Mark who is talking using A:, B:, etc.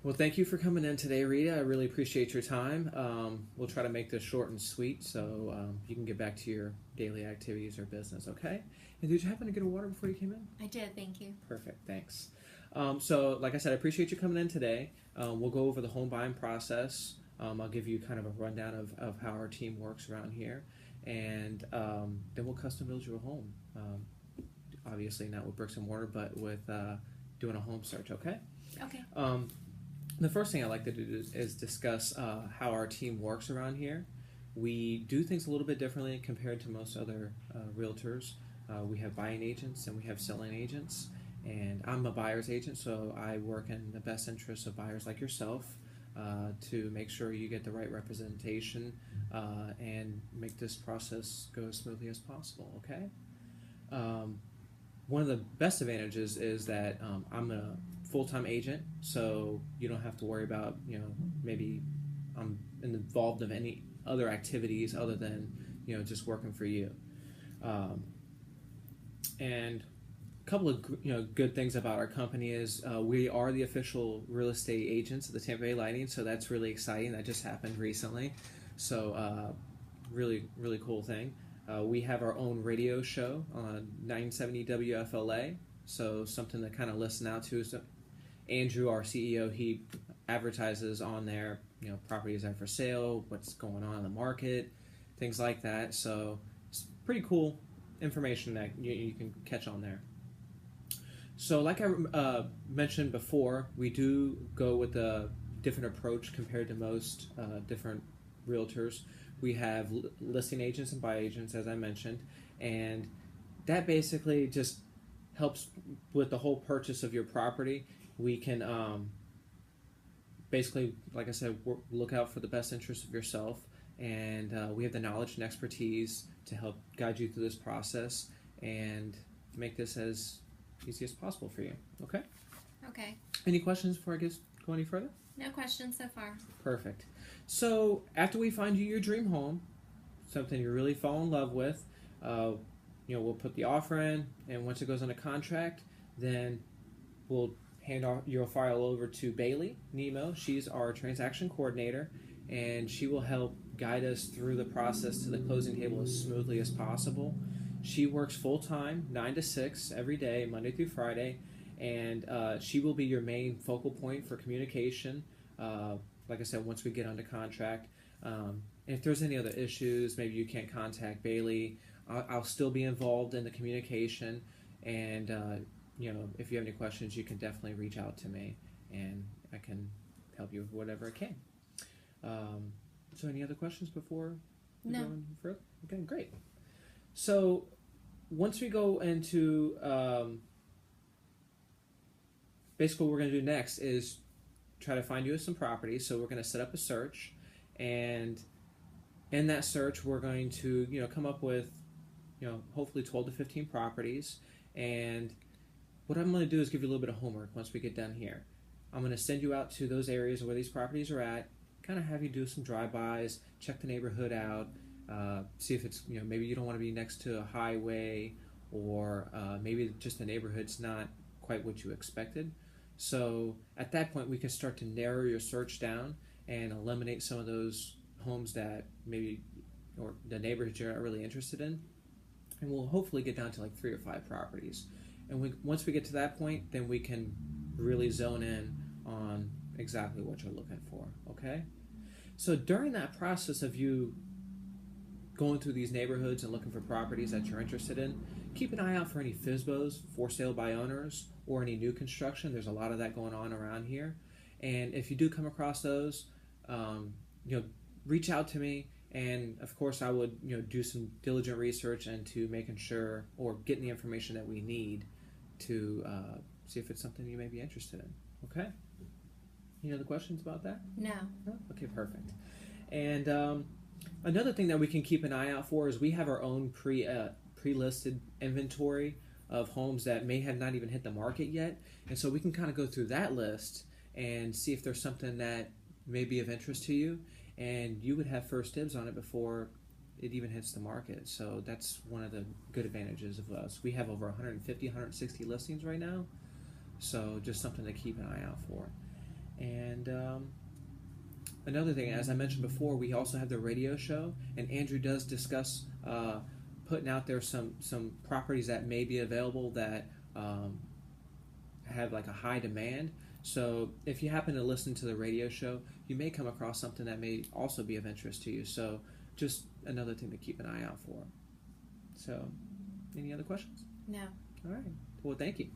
A: Well, thank you for coming in today, Rita. I really appreciate your time. We'll try to make this short and sweet so you can get back to your daily activities or business, okay? And did you happen to get a water before you came in?
B: I did, thank you.
A: Perfect, thanks. So, like I said, I appreciate you coming in today. We'll go over the home buying process. I'll give you kind of a rundown of how our team works around here, and then we'll custom build you a home. Obviously, not with bricks and mortar, but with doing a home search, okay?
B: Okay.
A: The first thing I like to do is discuss how our team works around here. We do things a little bit differently compared to most other realtors. We have buying agents and we have selling agents. And I'm a buyer's agent, so I work in the best interests of buyers like yourself to make sure you get the right representation and make this process go as smoothly as possible, okay? One of the best advantages is that I'm a full-time agent, so you don't have to worry about, maybe I'm involved in any other activities other than, just working for you. And a couple of good things about our company is we are the official real estate agents of the Tampa Bay Lightning, so that's really exciting. That just happened recently, so really really cool thing. We have our own radio show on 970 WFLA, so something to kind of listen out to. So Andrew, our CEO, he advertises on there, properties that are for sale, what's going on in the market, things like that. So it's pretty cool information that you can catch on there. So like I mentioned before, we do go with a different approach compared to most different realtors. We have listing agents and buy agents, as I mentioned, and that basically just helps with the whole purchase of your property. We can basically, like I said, look out for the best interest of yourself, and we have the knowledge and expertise to help guide you through this process and make this as easy as possible for you. Okay?
B: Okay.
A: Any questions before I go any further?
B: No questions so far.
A: Perfect. So after we find you your dream home, something you really fall in love with, we'll put the offer in, and once it goes on a contract, then we'll hand your file over to Bailey Nemo. She's our transaction coordinator, and she will help guide us through the process to the closing table as smoothly as possible. She works full-time, 9 to 6 every day, Monday through Friday, and she will be your main focal point for communication. Like I said, once we get under contract. And if there's any other issues, maybe you can't contact Bailey, I'll still be involved in the communication. And, if you have any questions, you can definitely reach out to me, and I can help you with whatever I can. So any other questions before we
B: No.
A: go any further? Okay, great. So once we go into basically what we're going to do next is try to find you some properties. So we're going to set up a search, and in that search we're going to come up with hopefully 12 to 15 properties. And what I'm going to do is give you a little bit of homework once we get done here. I'm going to send you out to those areas where these properties are at, kind of have you do some drive-bys, check the neighborhood out, see if it's maybe you don't want to be next to a highway, or maybe just the neighborhood's not quite what you expected. So at that point, we can start to narrow your search down and eliminate some of those homes that maybe, or the neighborhoods you're not really interested in. And we'll hopefully get down to like 3 or 5 properties. And once we get to that point, then we can really zone in on exactly what you're looking for, okay? So during that process of you going through these neighborhoods and looking for properties that you're interested in, keep an eye out for any FSBOs, for sale by owners, or any new construction. There's a lot of that going on around here. And if you do come across those, reach out to me. And of course, I would do some diligent research into making sure or getting the information that we need to see if it's something you may be interested in. Okay? Any other questions about that?
B: No.
A: No? Okay, perfect. And another thing that we can keep an eye out for is we have our own pre-listed inventory of homes that may have not even hit the market yet, and so we can kind of go through that list and see if there's something that may be of interest to you, and you would have first dibs on it before it even hits the market. So that's one of the good advantages of us. We have over 150, 160 listings right now, so just something to keep an eye out for. And another thing, as I mentioned before, we also have the radio show, and Andrew does discuss putting out there some properties that may be available that have like a high demand. So if you happen to listen to the radio show, you may come across something that may also be of interest to you. So just another thing to keep an eye out for. So, any other questions?
B: No.
A: All right. Well, thank you.